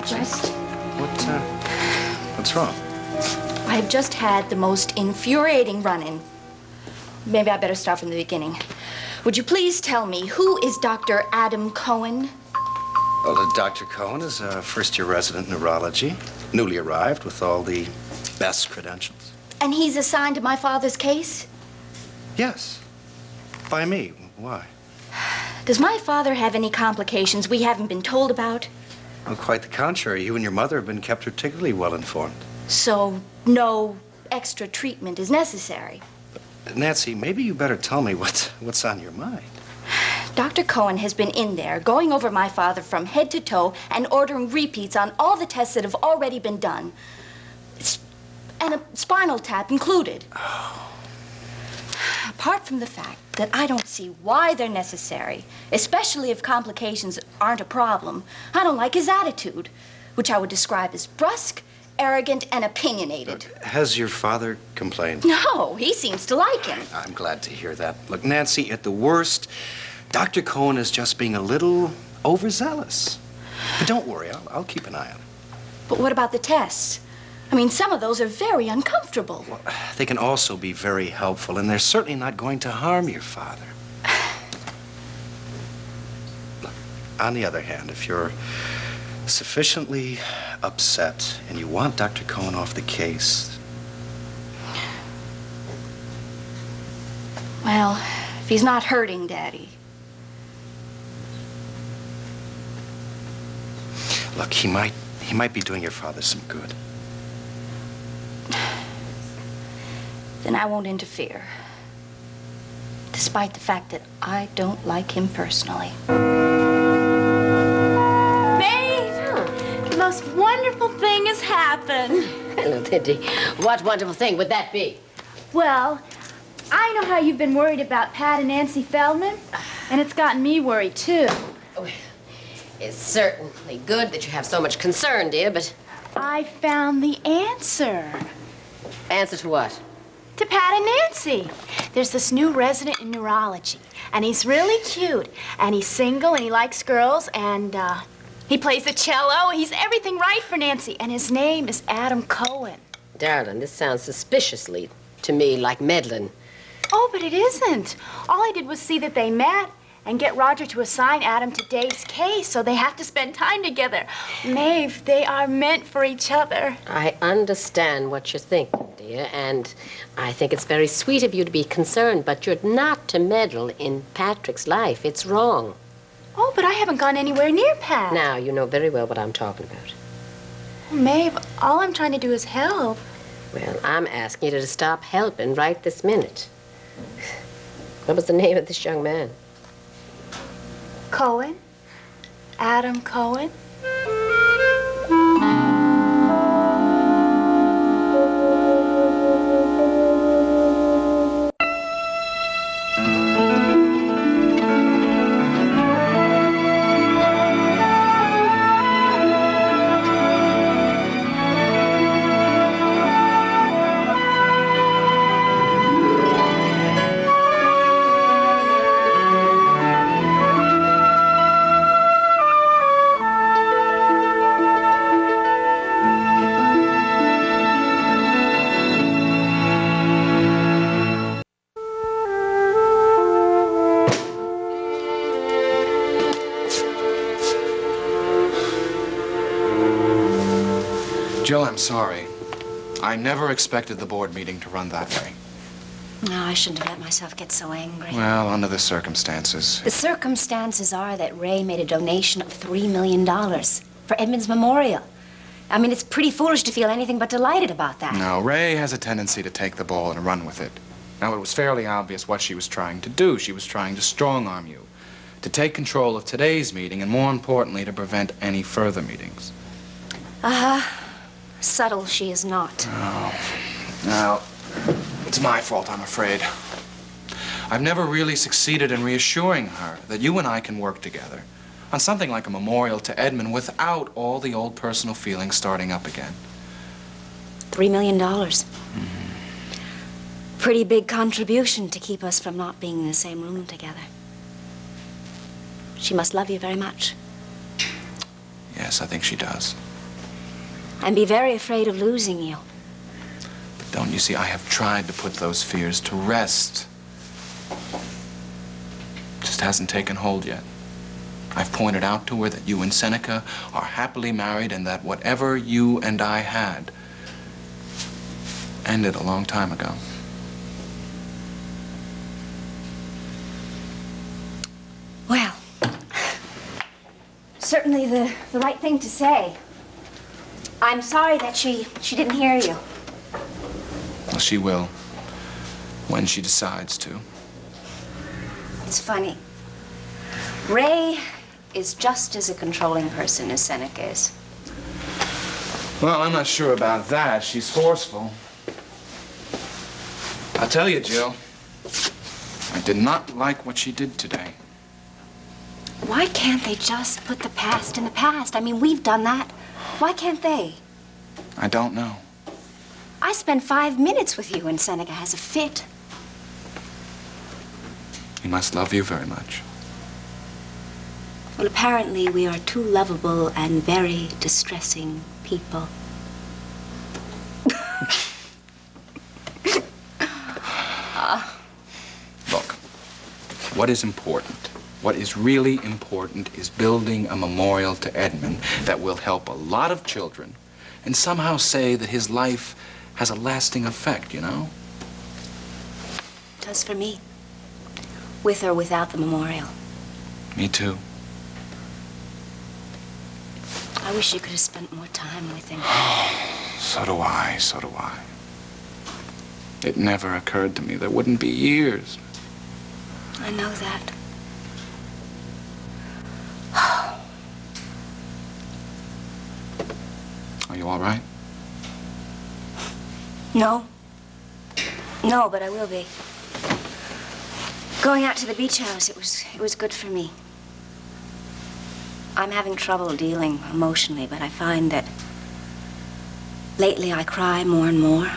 Nancy. Just... What's wrong? I have just had the most infuriating run-in. Maybe I better start from the beginning. Would you please tell me, who is Dr. Adam Cohen? Well, Dr. Cohen is a first-year resident in neurology, newly arrived with all the best credentials. And he's assigned to my father's case? Yes. By me. Why? Does my father have any complications we haven't been told about? Well, quite the contrary. You and your mother have been kept particularly well informed. So no extra treatment is necessary? Nancy, maybe you better tell me what's on your mind. Dr. Cohen has been in there going over my father from head to toe and ordering repeats on all the tests that have already been done. And a spinal tap included. Oh. Apart from the fact that I don't see why they're necessary, especially if complications aren't a problem, I don't like his attitude, which I would describe as brusque, arrogant, and opinionated. Has your father complained? No, he seems to like him. I'm glad to hear that. Look, Nancy, at the worst, Dr. Cohen is just being a little overzealous. But don't worry, I'll keep an eye on him. But what about the tests? I mean, some of those are very uncomfortable. Well, they can also be very helpful, and they're certainly not going to harm your father. Look, on the other hand, if you're sufficiently upset and you want Dr. Cohen off the case... Well, if he's not hurting Daddy. Look, he might be doing your father some good. Then I won't interfere. Despite the fact that I don't like him personally. Maeve! The most wonderful thing has happened. Hello, Tindy. What wonderful thing would that be? Well, I know how you've been worried about Pat and Nancy Feldman, and it's gotten me worried, too. Oh, it's certainly good that you have so much concern, dear, but... I found the answer. Answer to what? To Pat and Nancy. There's this new resident in neurology, and he's really cute, and he's single, and he likes girls, and he plays the cello. He's everything right for Nancy, and his name is Adam Cohen. Darling, this sounds suspiciously to me like meddling. Oh, but it isn't. All I did was see that they met and get Roger to assign Adam to Dave's case, so they have to spend time together. Maeve, they are meant for each other. I understand what you're thinking, dear, and I think it's very sweet of you to be concerned, but you're not to meddle in Patrick's life. It's wrong. Oh, but I haven't gone anywhere near Pat. Now, you know very well what I'm talking about. Well, Maeve, all I'm trying to do is help. Well, I'm asking you to stop helping right this minute. What was the name of this young man? Cohen. Adam Cohen. Jill, I'm sorry. I never expected the board meeting to run that way. No, I shouldn't have let myself get so angry. Well, under the circumstances. The circumstances are that Ray made a donation of $3 million for Edmund's memorial. I mean, it's pretty foolish to feel anything but delighted about that. No, Ray has a tendency to take the ball and run with it. Now, it was fairly obvious what she was trying to do. She was trying to strong-arm you, to take control of today's meeting, and more importantly, to prevent any further meetings. Uh-huh. Subtle she is not. Oh. Now, it's my fault, I'm afraid. I've never really succeeded in reassuring her that you and I can work together on something like a memorial to Edmund without all the old personal feelings starting up again. $3 million. Pretty big contribution to keep us from not being in the same room together. She must love you very much. Yes, I think she does. and be very afraid of losing you. But don't you see, I have tried to put those fears to rest. Just hasn't taken hold yet. I've pointed out to her that you and Seneca are happily married and that whatever you and I had ended a long time ago. Well, certainly the right thing to say. I'm sorry that she didn't hear you. Well, she will, when she decides to. It's funny. Ray is just as a controlling person as Seneca is. Well, I'm not sure about that. She's forceful. I'll tell you, Jill, I did not like what she did today. Why can't they just put the past in the past? I mean, we've done that. Why can't they? I don't know. I spend 5 minutes with you and Seneca has a fit. He must love you very much. Well, apparently we are two lovable and very distressing people. Look, what is important, what is really important is building a memorial to Edmund that will help a lot of children and somehow say that his life has a lasting effect, you know? It does for me. With or without the memorial. Me too. I wish you could have spent more time with him. So do I, so do I. It never occurred to me there wouldn't be years. I know that. Are you all right? No. No, but I will be. Going out to the beach house, it was good for me. I'm having trouble dealing emotionally, but I find that lately I cry more and more.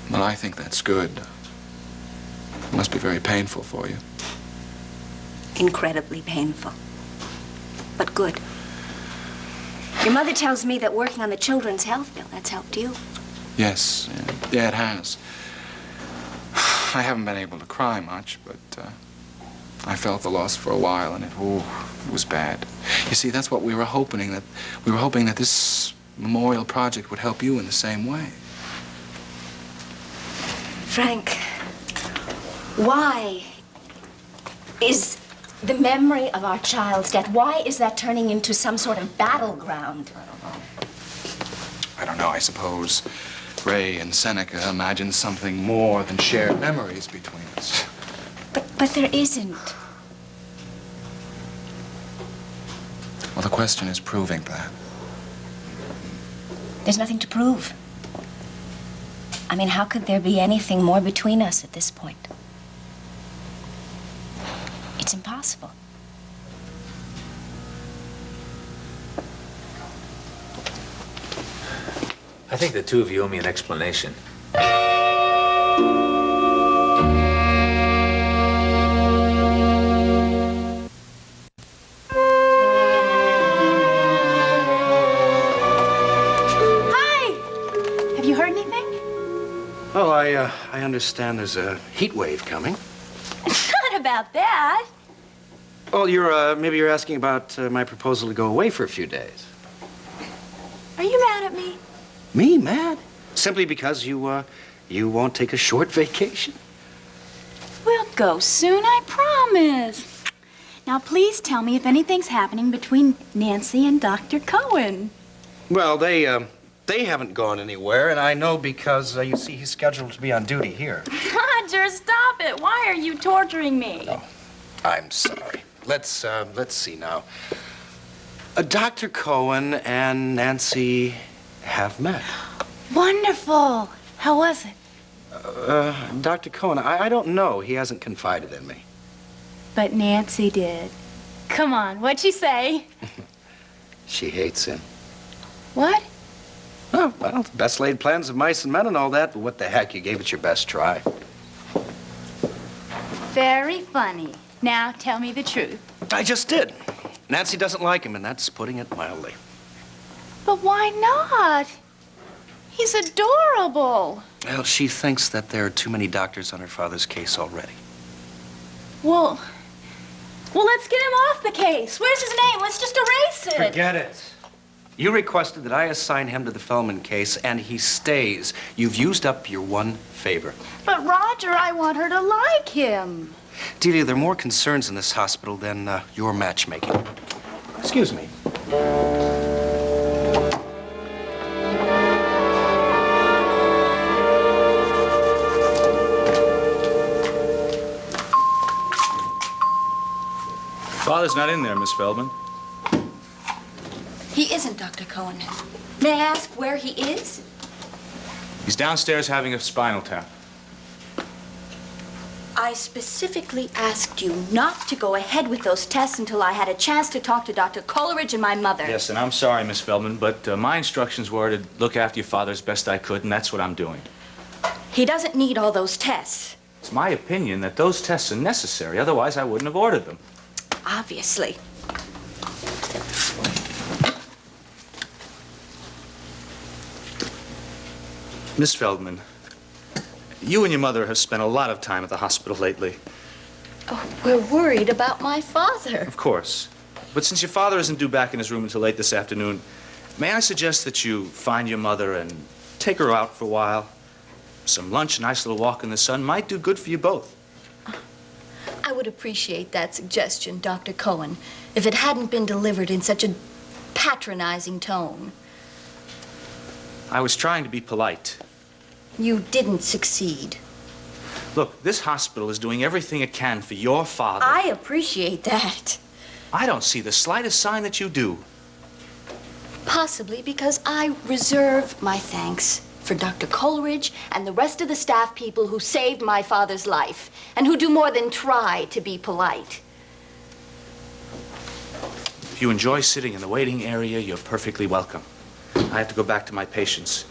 Well, I think that's good. It must be very painful for you. Incredibly painful. But good. Your mother tells me that working on the children's health bill, that's helped you. Yes, yeah, it has. I haven't been able to cry much, but I felt the loss for a while, and it was bad. You see, that's what we were hoping that this memorial project would help you in the same way. Frank, why is the memory of our child's death, why is that turning into some sort of battleground? I don't know. I suppose Ray and Seneca imagined something more than shared memories between us. But there isn't. Well, the question is proving that. There's nothing to prove. I mean, how could there be anything more between us at this point? It's impossible. I think the two of you owe me an explanation. Oh, I understand there's a heat wave coming. Not about that. Oh, maybe you're asking about my proposal to go away for a few days. Are you mad at me? Me, mad? Simply because you won't take a short vacation? We'll go soon, I promise. Now, please tell me if anything's happening between Nancy and Dr. Cohen. Well, they haven't gone anywhere, and I know because, you see, he's scheduled to be on duty here. Roger, stop it. Why are you torturing me? Oh, I'm sorry. Let's see now. Dr. Cohen and Nancy have met. Wonderful. How was it? Dr. Cohen, I don't know. He hasn't confided in me. But Nancy did. Come on, what'd she say? She hates him. What? Oh, well, the best laid plans of mice and men and all that, but what the heck, you gave it your best try. Very funny. Now, tell me the truth. I just did. Nancy doesn't like him, and that's putting it mildly. But why not? He's adorable. Well, she thinks that there are too many doctors on her father's case already. Well, let's get him off the case. Where's his name? Let's just erase it. Forget it. You requested that I assign him to the Feldman case, and he stays. You've used up your one favor. But Roger, I want her to like him. Delia, there are more concerns in this hospital than your matchmaking. Excuse me. Father's not in there, Miss Feldman. He isn't, Dr. Cohen. May I ask where he is? He's downstairs having a spinal tap. I specifically asked you not to go ahead with those tests until I had a chance to talk to Dr. Coleridge and my mother. Yes, and I'm sorry, Miss Feldman, but my instructions were to look after your father as best I could, and that's what I'm doing. He doesn't need all those tests. It's my opinion that those tests are necessary, otherwise I wouldn't have ordered them. Obviously. Miss Feldman, you and your mother have spent a lot of time at the hospital lately. Oh, we're worried about my father. Of course. But since your father isn't due back in his room until late this afternoon, may I suggest that you find your mother and take her out for a while? Some lunch, a nice little walk in the sun might do good for you both. I would appreciate that suggestion, Dr. Cohen, if it hadn't been delivered in such a patronizing tone. I was trying to be polite. You didn't succeed. Look, this hospital is doing everything it can for your father. I appreciate that. I don't see the slightest sign that you do. Possibly because I reserve my thanks for Dr. Coleridge and the rest of the staff people who saved my father's life and who do more than try to be polite. If you enjoy sitting in the waiting area, you're perfectly welcome. I have to go back to my patients,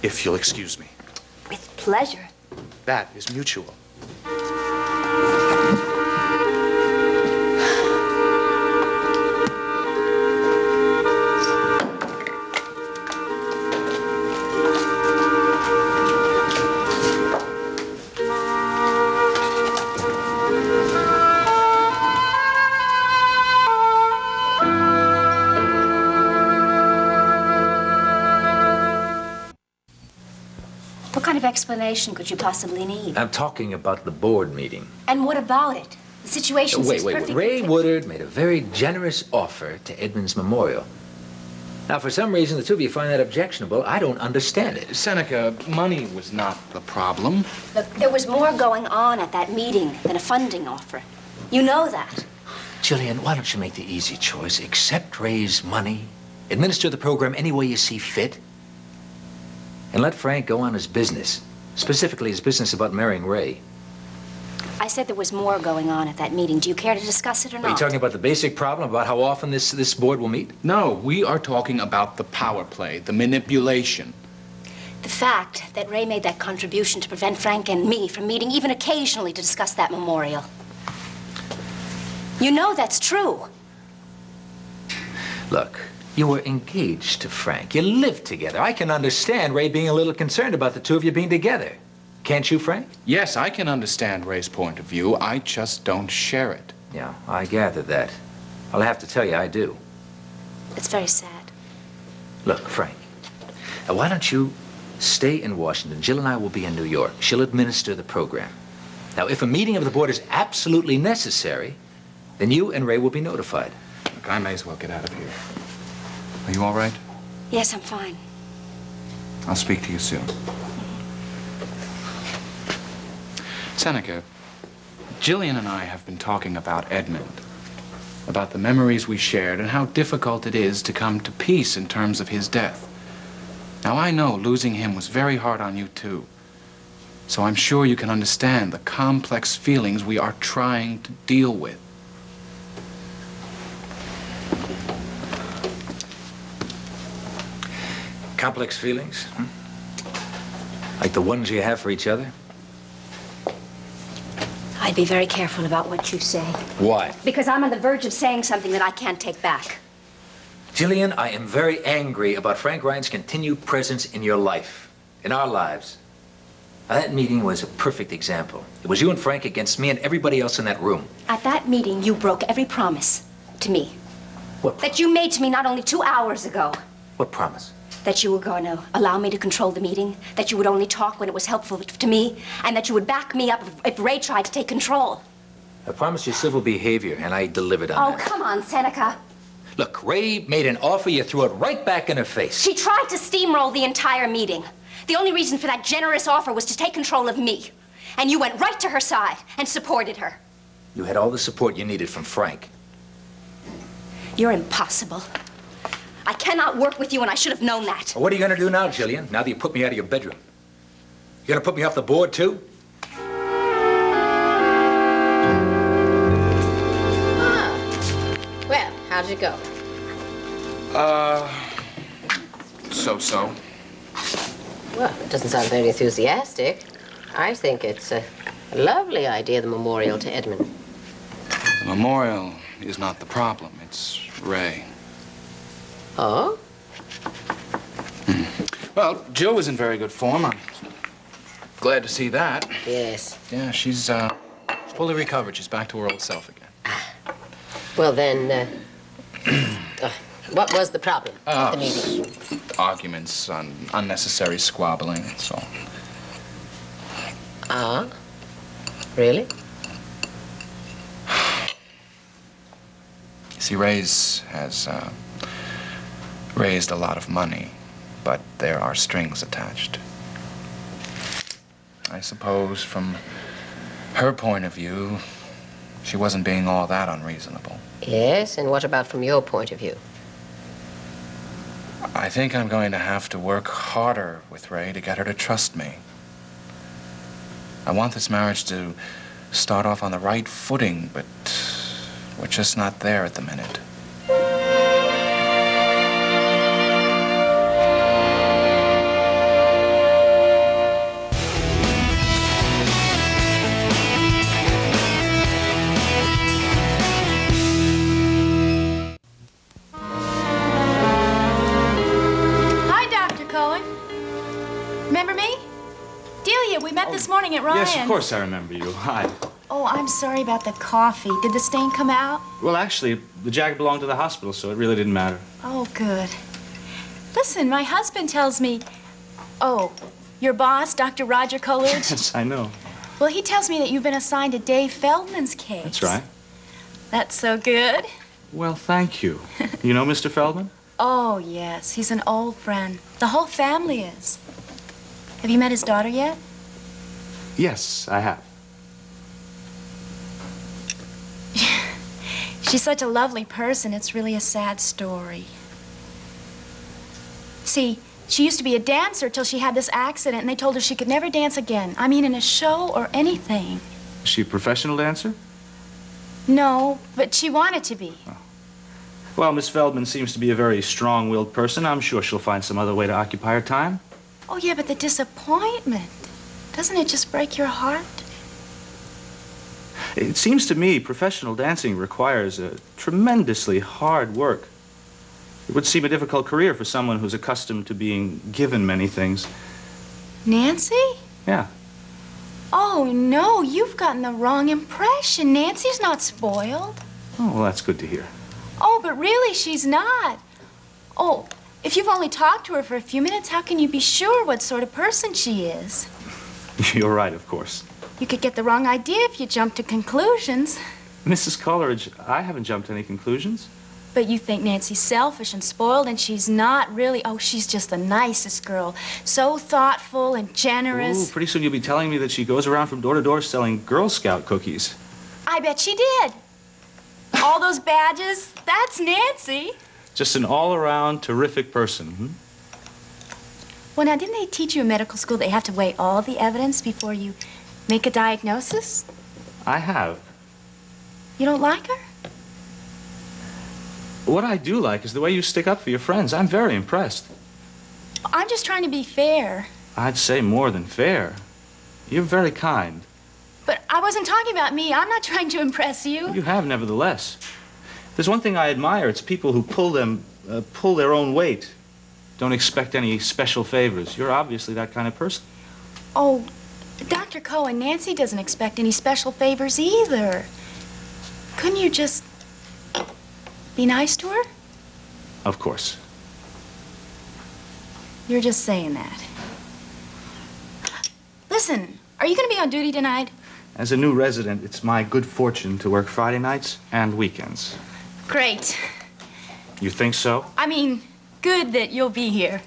if you'll excuse me. With pleasure. That is mutual. What kind of explanation could you possibly need? I'm talking about the board meeting. And what about it? The situation seems Wait. perfectly Ray clear. Woodard made a very generous offer to Edmund's memorial. Now, for some reason, the two of you find that objectionable. I don't understand it. Seneca, money was not the problem. Look, there was more going on at that meeting than a funding offer. You know that. Jillian, why don't you make the easy choice? Accept Ray's money, administer the program any way you see fit, and let Frank go on his business, specifically his business about marrying Ray. I said there was more going on at that meeting. Do you care to discuss it or not? Are you talking about the basic problem, about how often this board will meet? No, we are talking about the power play, the manipulation. The fact that Ray made that contribution to prevent Frank and me from meeting even occasionally to discuss that memorial. You know that's true. Look, you were engaged to Frank. You lived together. I can understand Ray being a little concerned about the two of you being together. Can't you, Frank? Yes, I can understand Ray's point of view. I just don't share it. Yeah, I gathered that. I'll have to tell you, I do. It's very sad. Look, Frank, why don't you stay in Washington? Jill and I will be in New York. She'll administer the program. Now, if a meeting of the board is absolutely necessary, then you and Ray will be notified. Look, I may as well get out of here. Are you all right? Yes, I'm fine. I'll speak to you soon. Seneca, Jillian and I have been talking about Edmund, about the memories we shared and how difficult it is to come to peace in terms of his death. Now, I know losing him was very hard on you, too. So I'm sure you can understand the complex feelings we are trying to deal with. Complex feelings? Like the ones you have for each other? I'd be very careful about what you say. Why? Because I'm on the verge of saying something that I can't take back. Jillian, I am very angry about Frank Ryan's continued presence in your life, in our lives. Now, that meeting was a perfect example. It was you and Frank against me and everybody else in that room. At that meeting, you broke every promise to me. What That you made to me not only 2 hours ago. What promise? That you were going to allow me to control the meeting, that you would only talk when it was helpful to me, and that you would back me up if Ray tried to take control. I promised you civil behavior, and I delivered on Oh, that. come on, Seneca. Look, Ray made an offer, you threw it right back in her face. She tried to steamroll the entire meeting. The only reason for that generous offer was to take control of me. And you went right to her side and supported her. You had all the support you needed from Frank. You're impossible. I cannot work with you, and I should have known that. Well, what are you going to do now, Jillian, now that you put me out of your bedroom? You going to put me off the board, too? Well, how did it go? So-so. Well, it doesn't sound very enthusiastic. I think it's a lovely idea, the memorial to Edmund. The memorial is not the problem. It's Ray. Oh? Well, Jill was in very good form. I'm glad to see that. Yes. Yeah, she's fully recovered. She's back to her old self again. Well, then, what was the problem at the meeting? Arguments, unnecessary squabbling, that's all. Ah? Really? See, Ray's has raised a lot of money, but there are strings attached. I suppose from her point of view, she wasn't being all that unreasonable. Yes, and what about from your point of view? I think I'm going to have to work harder with Ray to get her to trust me. I want this marriage to start off on the right footing, but we're just not there at the minute. Hi, Dr. Cohen. Remember me? Delia, we met this morning at Ryan's. Yes, of course I remember you. Hi. Oh, I'm sorry about the coffee. Did the stain come out? Well, actually, the jag belonged to the hospital, so it really didn't matter. Oh, good. Listen, my husband tells me... Oh, your boss, Dr. Roger Coolidge? Yes, I know. Well, he tells me that you've been assigned to Dave Feldman's case. That's right. That's so good. Well, thank you. You know Mr. Feldman? Oh, yes. He's an old friend. The whole family is. Have you met his daughter yet? Yes, I have. She's such a lovely person, it's really a sad story. See, she used to be a dancer till she had this accident, and they told her she could never dance again. I mean, in a show or anything. Is she a professional dancer? No, but she wanted to be. Well, Miss Feldman seems to be a very strong-willed person. I'm sure she'll find some other way to occupy her time. Oh, yeah, but the disappointment. Doesn't it just break your heart? It seems to me professional dancing requires a tremendously hard work. It would seem a difficult career for someone who's accustomed to being given many things. Nancy? Yeah. Oh, no, you've gotten the wrong impression. Nancy's not spoiled. Oh, well, that's good to hear. Oh, but really, she's not. Oh, if you've only talked to her for a few minutes, how can you be sure what sort of person she is? You're right, of course. You could get the wrong idea if you jump to conclusions. Mrs. Coleridge, I haven't jumped to any conclusions. But you think Nancy's selfish and spoiled, and she's not really. Oh, she's just the nicest girl. So thoughtful and generous. Ooh, pretty soon you'll be telling me that she goes around from door to door selling Girl Scout cookies. I bet she did. All those badges, that's Nancy. Just an all-around terrific person, hmm? Well, now, didn't they teach you in medical school that you have to weigh all the evidence before you make a diagnosis? I have. You don't like her? What I do like is the way you stick up for your friends. I'm very impressed. I'm just trying to be fair. I'd say more than fair. You're very kind. But I wasn't talking about me. I'm not trying to impress you. You have, nevertheless. There's one thing I admire. It's people who pull their own weight. Don't expect any special favors. You're obviously that kind of person. Oh, Dr. Cohen, Nancy doesn't expect any special favors either. Couldn't you just be nice to her? Of course. You're just saying that. Listen, are you going to be on duty tonight? As a new resident, it's my good fortune to work Friday nights and weekends. Great. You think so? I mean, good that you'll be here.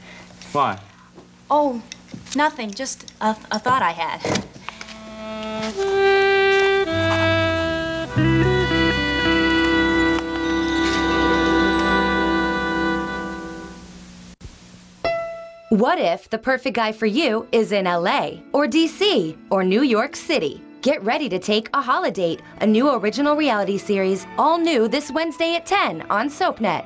Why? Oh, nothing. Just a thought I had. What if the perfect guy for you is in LA or DC or New York City? Get ready to take a Holidate, a new original reality series, all new this Wednesday at 10 on SoapNet.